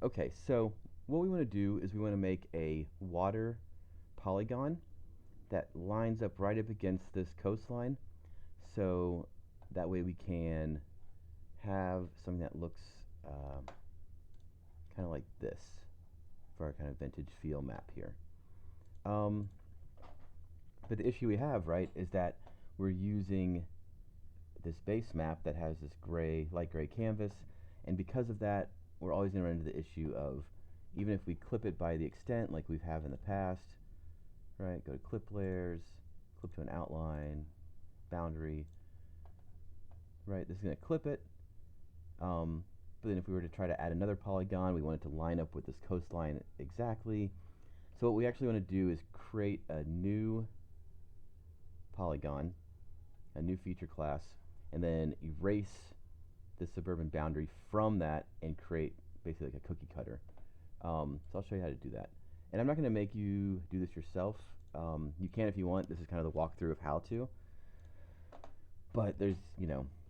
Okay, so what we want to do is we want to make a water polygon that lines up right up against this coastline. So that way we can have something that looks kind of like this for our kind of vintage feel map here. Um, but the issue we have, right, is that we're using this base map that has this gray, light gray canvas, and because of that, we're always going to run into the issue of, even if we clip it by the extent like we have in the past, right, go to clip layers, clip to an outline, boundary, right, this is going to clip it, but then if we were to try to add another polygon, we want it to line up with this coastline exactly. So what we actually want to do is create a new polygon, a new feature class, and then erase the suburban boundary from that and create basically like a cookie cutter. So I'll show you how to do that. And I'm not going to make you do this yourself. You can if you want. This is kind of the walkthrough of how to. But there's,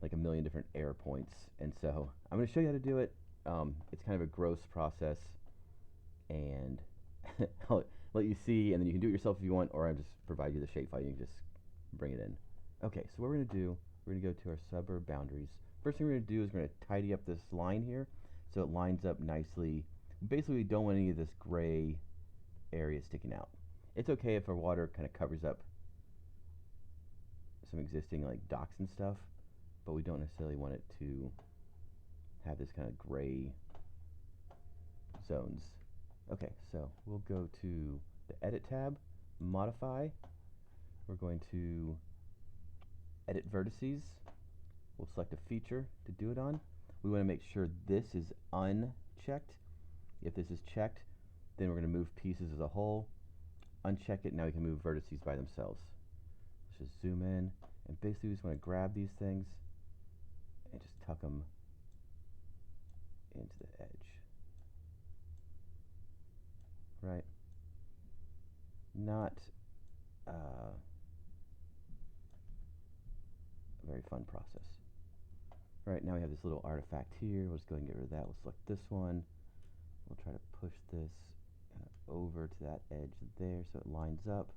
like a million different error points. And so I'm going to show you how to do it. It's kind of a gross process. And I'll let you see, and then you can do it yourself if you want, or I'll just provide you the shapefile. You can just bring it in. Okay, so what we're going to do, we're going to go to our suburb boundaries. First thing we're going to do is we're going to tidy up this line here so it lines up nicely. Basically, we don't want any of this gray area sticking out. It's okay if our water kind of covers up some existing like docks and stuff, but we don't necessarily want it to have this kind of gray zones. Okay, so we'll go to the Edit tab, Modify. We're going to Edit Vertices. We'll select a feature to do it on. We want to make sure this is unchecked. If this is checked, then we're going to move pieces as a whole. Uncheck it, now we can move vertices by themselves. Let's just zoom in, and basically we just want to grab these things and just tuck them into the edge. Right? Not a very fun process. Right, now we have this little artifact here. We'll just go ahead and get rid of that. We'll select this one. We'll try to push this over to that edge there so it lines up.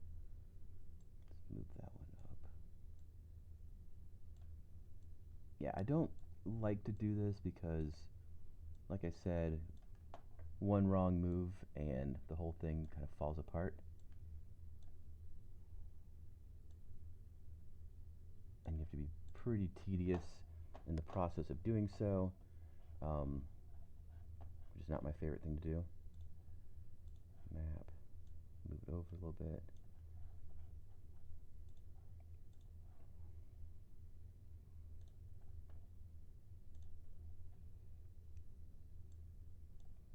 Let's move that one up. Yeah, I don't like to do this because, like I said, one wrong move and the whole thing kind of falls apart. And you have to be pretty tedious in the process of doing so, which is not my favorite thing to do. Map, move it over a little bit.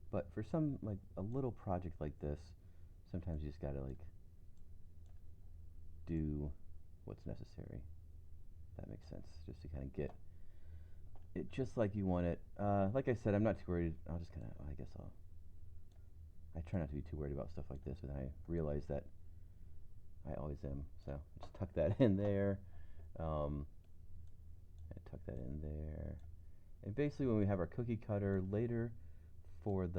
But for some, like a little project like this, sometimes you just gotta like do what's necessary. That makes sense, just to kind of get it just like you want it. Like I said, I'm not too worried. I'll just kind of, I try not to be too worried about stuff like this, and I realize that I always am. So just tuck that in there. Tuck that in there. And basically when we have our cookie cutter later for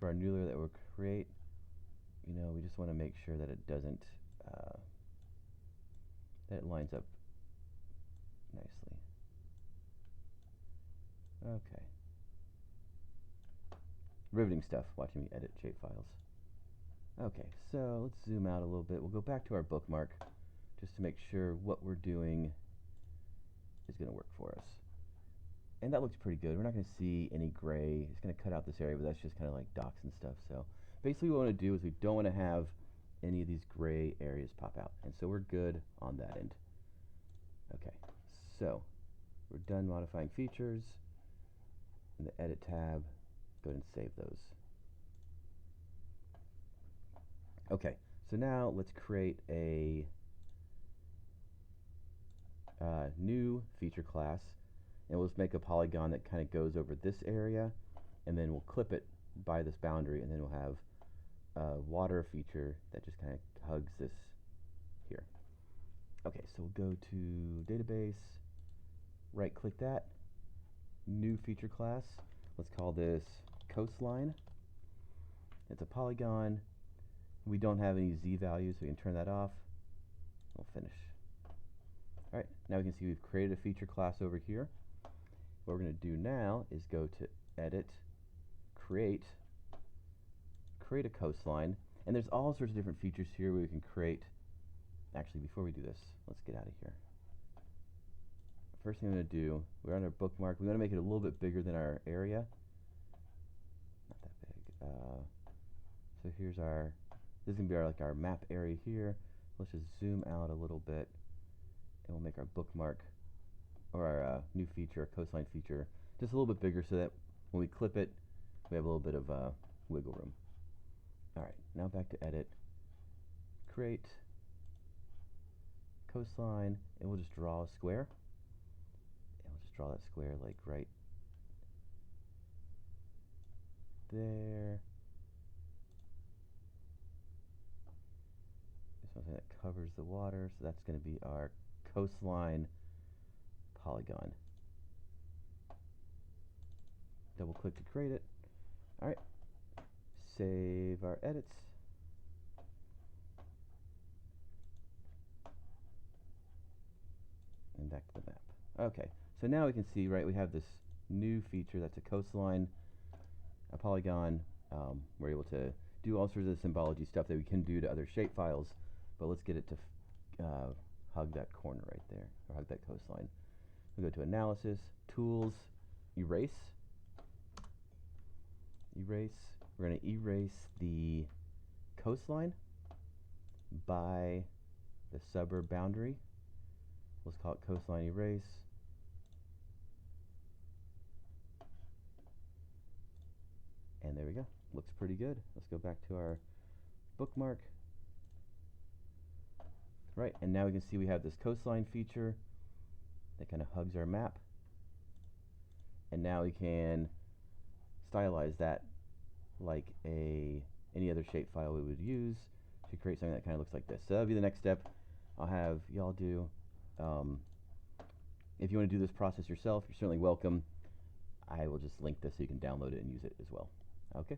our new layer that we'll create, we just want to make sure that it doesn't, that it lines up nicely. Okay. Riveting stuff, watching me edit shapefiles. Okay, so let's zoom out a little bit. We'll go back to our bookmark just to make sure what we're doing is going to work for us. And that looks pretty good. We're not going to see any gray. It's going to cut out this area, but that's just kind of like docks and stuff. So basically what we want to do is we don't want to have any of these gray areas pop out. And so we're good on that end. Okay, so we're done modifying features. In the Edit tab, go ahead and save those. Okay, so now let's create a new feature class, and we'll just make a polygon that kind of goes over this area, and then we'll clip it by this boundary, and then we'll have a water feature that just kind of hugs this here. Okay, so so we'll go to database, right click that, new feature class. Let's call this coastline. It's a polygon. We don't have any Z values, so we can turn that off. We'll finish. All right, now we can see we've created a feature class over here. What we're going to do now is go to Edit, Create a coastline, and there's all sorts of different features here where we can create. Actually, before we do this, let's get out of here. First thing I'm going to do, we're on our bookmark. We want to make it a little bit bigger than our area. Not that big. So here's our, this is going to be our, like our map area here. Let's just zoom out a little bit, and we'll make our bookmark, or our new feature, our coastline feature, just a little bit bigger so that when we clip it, we have a little bit of wiggle room. All right, now back to Edit, Create, Coastline, and we'll just draw a square. And we'll just draw that square like right there. Something that covers the water, so that's going to be our coastline polygon. Double click to create it. All right, save our edits. And back to the map. Okay, so now we can see, right, we have this new feature that's a coastline, a polygon. We're able to do all sorts of symbology stuff that we can do to other shape files, but let's get it to hug that corner right there, or hug that coastline. We'll go to Analysis, Tools, Erase. Erase. We're going to erase the coastline by the suburb boundary. Let's call it coastline erase. And there we go. Looks pretty good. Let's go back to our bookmark. Right, and now we can see we have this coastline feature that kind of hugs our map. And now we can stylize that like any other shape file we would use to create something that kind of looks like this. So that'll be the next step I'll have y'all do. If you want to do this process yourself, you're certainly welcome. I will just link this so you can download it and use it as well. Okay.